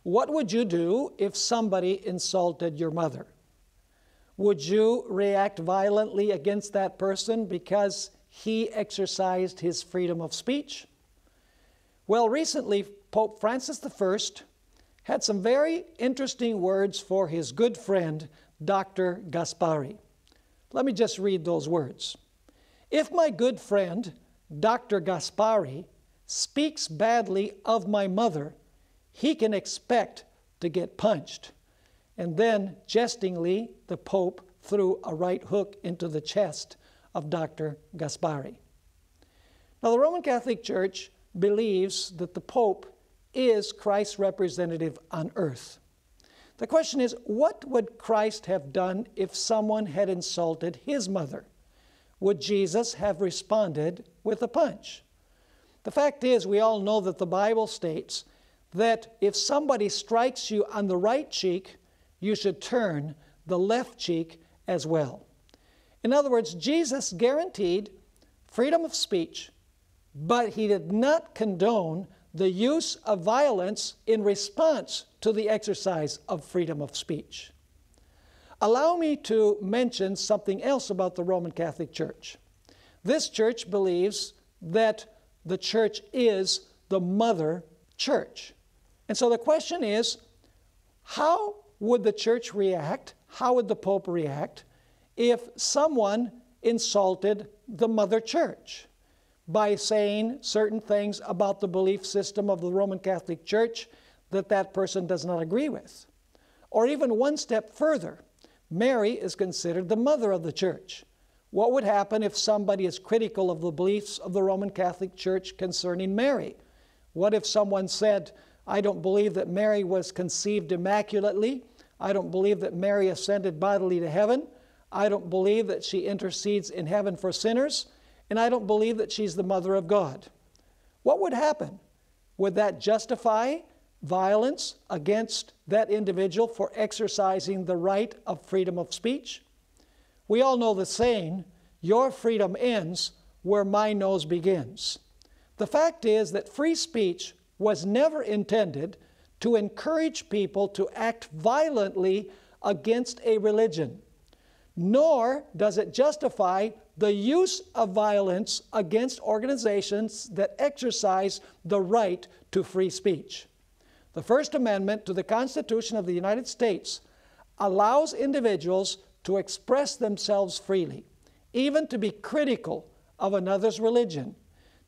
What would you do if somebody insulted your mother? Would you react violently against that person because he exercised his freedom of speech? Well, recently, Pope Francis I had some very interesting words for his good friend, Dr. Gaspari. Let me just read those words. If my good friend, Dr. Gaspari, speaks badly of my mother, he can expect to get punched. And then, jestingly, the Pope threw a right hook into the chest of Dr. Gaspari. Now, the Roman Catholic Church believes that the Pope is Christ's representative on earth. The question is, what would Christ have done if someone had insulted his mother? Would Jesus have responded with a punch? The fact is, we all know that the Bible states that if somebody strikes you on the right cheek, you should turn the left cheek as well. In other words, Jesus guaranteed freedom of speech, but he did not condone the use of violence in response to the exercise of freedom of speech. Allow me to mention something else about the Roman Catholic Church. This church believes that the church is the mother church. And so the question is, how would the church react? How would the Pope react if someone insulted the mother church by saying certain things about the belief system of the Roman Catholic Church that that person does not agree with? Or even one step further, Mary is considered the mother of the church. What would happen if somebody is critical of the beliefs of the Roman Catholic Church concerning Mary? What if someone said, I don't believe that Mary was conceived immaculately. I don't believe that Mary ascended bodily to heaven. I don't believe that she intercedes in heaven for sinners. And I don't believe that she's the mother of God. What would happen? Would that justify violence against that individual for exercising the right of freedom of speech? We all know the saying, your freedom ends where my nose begins. The fact is that free speech was never intended to encourage people to act violently against a religion, nor does it justify the use of violence against organizations that exercise the right to free speech. The First Amendment to the Constitution of the United States allows individuals to express themselves freely, even to be critical of another's religion,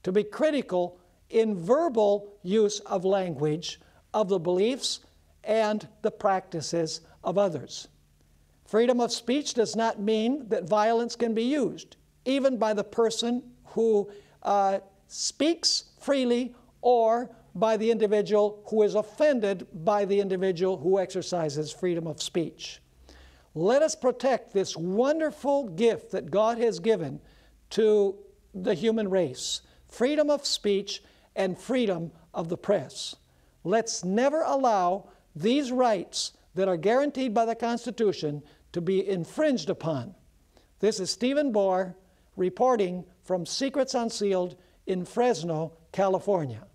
to be critical in verbal use of language of the beliefs and the practices of others. Freedom of speech does not mean that violence can be used, even by the person who speaks freely or by the individual who is offended by the individual who exercises freedom of speech. Let us protect this wonderful gift that God has given to the human race, freedom of speech and freedom of the press. Let's never allow these rights that are guaranteed by the Constitution to be infringed upon. This is Stephen Bohr reporting from Secrets Unsealed in Fresno, California.